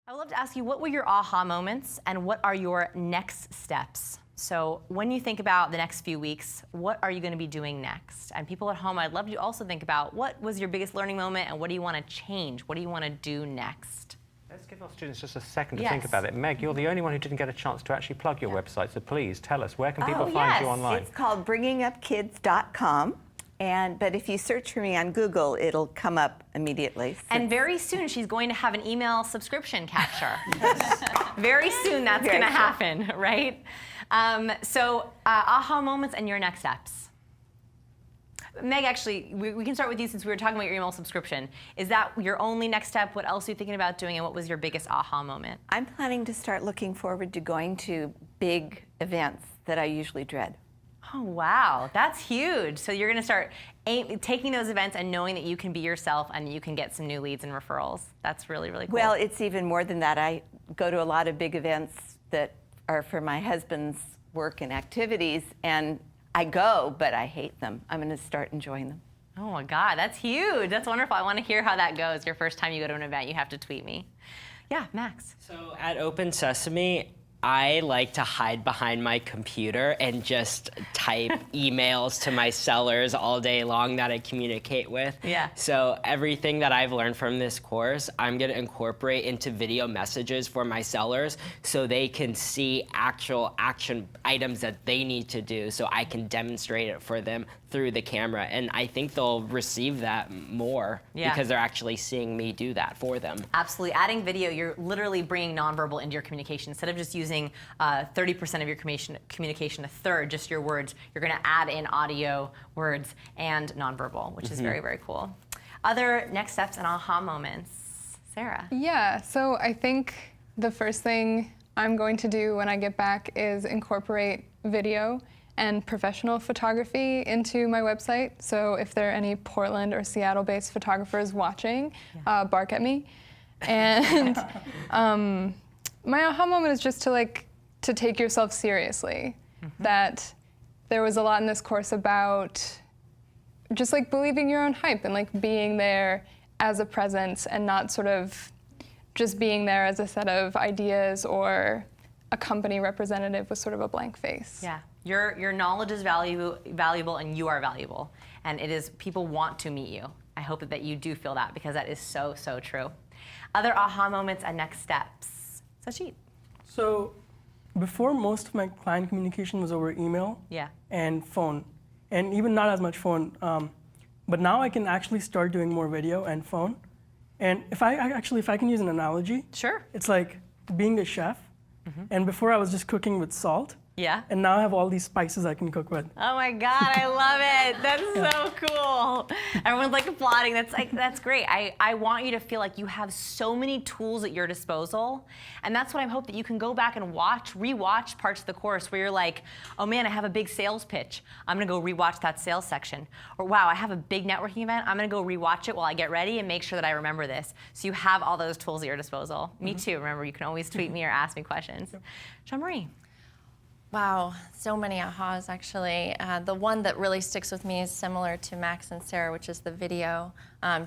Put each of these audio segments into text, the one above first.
I would love to ask you, what were your aha moments and what are your next steps? So when you think about the next few weeks, what are you going to be doing next? And people at home, I'd love you to also think about what was your biggest learning moment and what do you want to change? What do you want to do next? Let's give our students just a second to think about it. Meg, you're the only one who didn't get a chance to actually plug your website, so please tell us, where can people find you online? It's called bringingupkids.com. But if you search for me on Google, it'll come up immediately. And very soon, she's going to have an email subscription capture. Very soon, that's going to happen, right? Aha moments and your next steps. Meg, actually, we can start with you since we were talking about your email subscription. Is that your only next step? What else are you thinking about doing, and what was your biggest aha moment? I'm planning to start looking forward to going to big events that I usually dread. Oh, wow, that's huge. So you're going to start taking those events and knowing that you can be yourself and you can get some new leads and referrals. That's really, really cool. Well, it's even more than that. I go to a lot of big events that are for my husband's work and activities, and I go, but I hate them. I'm going to start enjoying them. Oh my God, that's huge. That's wonderful. I want to hear how that goes. Your first time you go to an event, you have to tweet me. Yeah, Max. So at Open Sesame, I like to hide behind my computer and just type emails to my sellers all day long that I communicate with. Yeah. So everything that I've learned from this course, I'm going to incorporate into video messages for my sellers so they can see actual action items that they need to do, so I can demonstrate it for them through the camera. And I think they'll receive that more because they're actually seeing me do that for them. Absolutely. Adding video, you're literally bringing nonverbal into your communication. Instead of just using 30% of your communication, a third, just your words, you're going to add in audio, words, and nonverbal, which is very, very cool. Other next steps and aha moments? Sarah? Yeah, so I think the first thing I'm going to do when I get back is incorporate video and professional photography into my website. So if there are any Portland or Seattle-based photographers watching, bark at me. And my aha moment is just to take yourself seriously. That there was a lot in this course about just believing your own hype and being there as a presence and not sort of just being there as a set of ideas or a company representative with sort of a blank face. Yeah. Your knowledge is valuable and you are valuable. And it is, people want to meet you. I hope that you do feel that because that is so, so true. Other aha moments and next steps. Sachit. So before, most of my client communication was over email and phone, and even not as much phone. But now I can actually start doing more video and phone. And if I can use an analogy, it's like being a chef. And before I was just cooking with salt. Yeah. And now I have all these spices I can cook with. Oh my God, I love it. That's so cool. Everyone's applauding. That's great. I want you to feel like you have so many tools at your disposal. And that's what I hope that you can go back and rewatch parts of the course where you're like, oh man, I have a big sales pitch. I'm gonna go rewatch that sales section. Or wow, I have a big networking event. I'm gonna go rewatch it while I get ready and make sure that I remember this. So you have all those tools at your disposal. Me too, remember, you can always tweet me or ask me questions. Jean-Marie. Wow, so many ahas actually. The one that really sticks with me is similar to Max and Sarah, which is the video.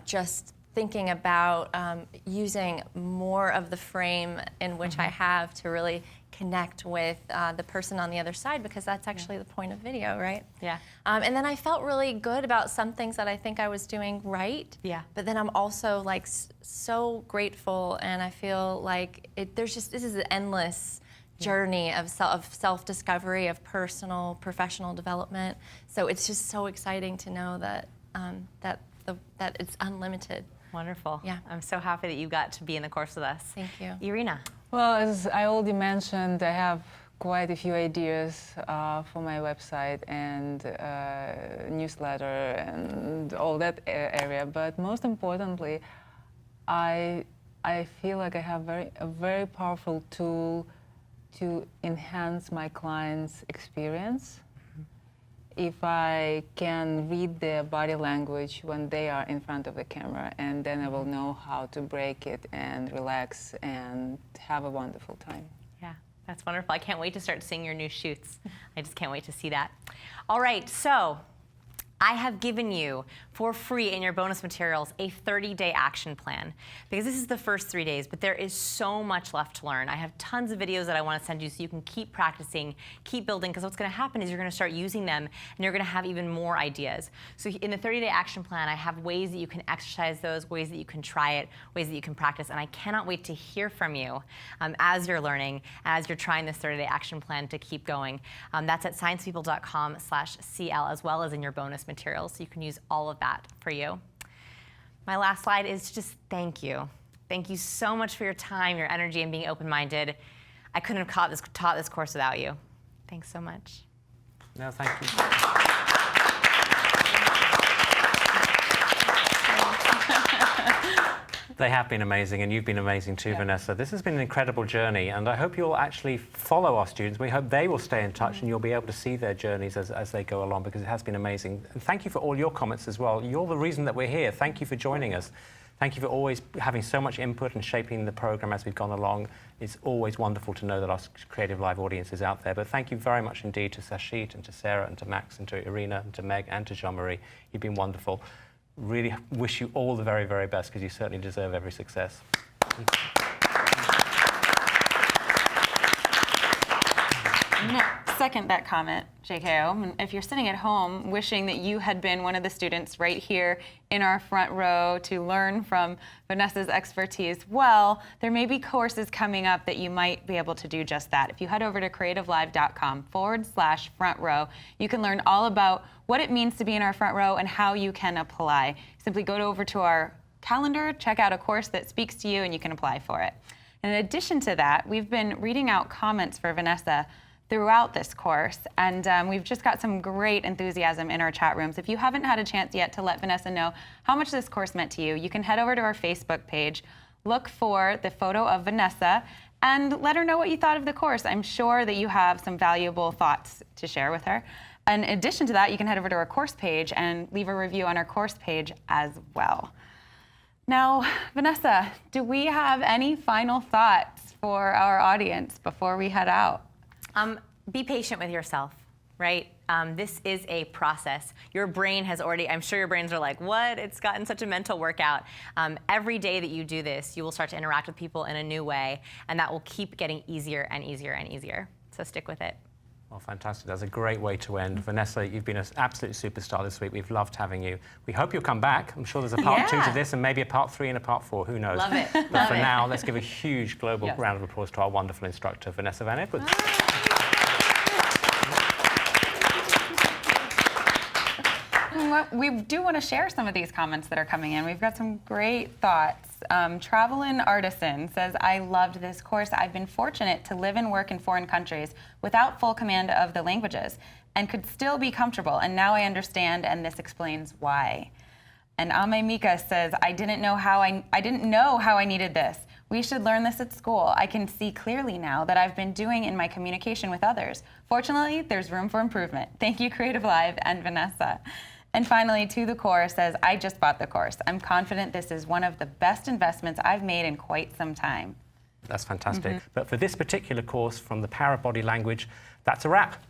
Just thinking about using more of the frame in which I have to really connect with the person on the other side, because that's actually the point of video, right? Yeah. And then I felt really good about some things that I think I was doing right. Yeah. But then I'm also so grateful, and I feel like this is an endless journey of self-discovery, of personal, professional development. So it's just so exciting to know that that it's unlimited. Wonderful. Yeah. I'm so happy that you got to be in the course with us. Thank you. Irina. Well, as I already mentioned, I have quite a few ideas for my website and newsletter and all that area. But most importantly, I feel like I have a very powerful tool to enhance my clients' experience. If I can read their body language when they are in front of the camera, and then I will know how to break it and relax and have a wonderful time. Yeah, that's wonderful. I can't wait to start seeing your new shoots. I just can't wait to see that. All right, so I have given you for free in your bonus materials a 30-day action plan, because this is the first 3 days, but there is so much left to learn. I have tons of videos that I want to send you so you can keep practicing, keep building, because what's going to happen is you're going to start using them and you're going to have even more ideas. So in the 30-day action plan, I have ways that you can exercise those, ways that you can try it, ways that you can practice, and I cannot wait to hear from you as you're learning, as you're trying this 30-day action plan to keep going. That's at sciencepeople.com/CL, as well as in your bonus materials, so you can use all of that for you. My last slide is just thank you. Thank you so much for your time, your energy, and being open-minded. I couldn't have taught this course without you. Thanks so much. No, thank you. They have been amazing, and you've been amazing too, Vanessa. This has been an incredible journey, and I hope you'll actually follow our students. We hope they will stay in touch and you'll be able to see their journeys as they go along, because it has been amazing. And thank you for all your comments as well. You're the reason that we're here. Thank you for joining us. Thank you for always having so much input and shaping the program as we've gone along. It's always wonderful to know that our Creative Live audience is out there. But thank you very much indeed to Sashit and to Sarah and to Max and to Irina and to Meg and to Jean-Marie. You've been wonderful. Really wish you all the very, very best, because you certainly deserve every success. I'm going to second that comment, JKO. If you're sitting at home wishing that you had been one of the students right here in our front row to learn from Vanessa's expertise, well, there may be courses coming up that you might be able to do just that. If you head over to creativelive.com/front row, you can learn all about what it means to be in our front row and how you can apply. Simply go over to our calendar, check out a course that speaks to you, and you can apply for it. In addition to that, we've been reading out comments for Vanessa throughout this course, and we've just got some great enthusiasm in our chat rooms. If you haven't had a chance yet to let Vanessa know how much this course meant to you, you can head over to our Facebook page, look for the photo of Vanessa, and let her know what you thought of the course. I'm sure that you have some valuable thoughts to share with her. In addition to that, you can head over to our course page and leave a review on our course page as well. Now, Vanessa, do we have any final thoughts for our audience before we head out? Be patient with yourself, right? This is a process. Your brain has already, I'm sure your brains are like, what? It's gotten such a mental workout. Every day that you do this, you will start to interact with people in a new way, and that will keep getting easier and easier and easier. So stick with it. Well, fantastic. That's a great way to end. Vanessa, you've been an absolute superstar this week. We've loved having you. We hope you'll come back. I'm sure there's a part 2 to this and maybe a part 3 and a part 4. Who knows? Love it. But for now, let's give a huge global round of applause to our wonderful instructor, Vanessa Van Edwards. We do want to share some of these comments that are coming in. We've got some great thoughts. Travelin' Artisan says, I loved this course. I've been fortunate to live and work in foreign countries without full command of the languages and could still be comfortable. And now I understand, and this explains why. And Ame Mika says, I didn't know how I needed this. We should learn this at school. I can see clearly now that I've been doing in my communication with others. Fortunately, there's room for improvement. Thank you, Creative Live and Vanessa. And finally, To The Core says, I just bought the course. I'm confident this is one of the best investments I've made in quite some time. That's fantastic. But for this particular course from the Power of Body Language, that's a wrap.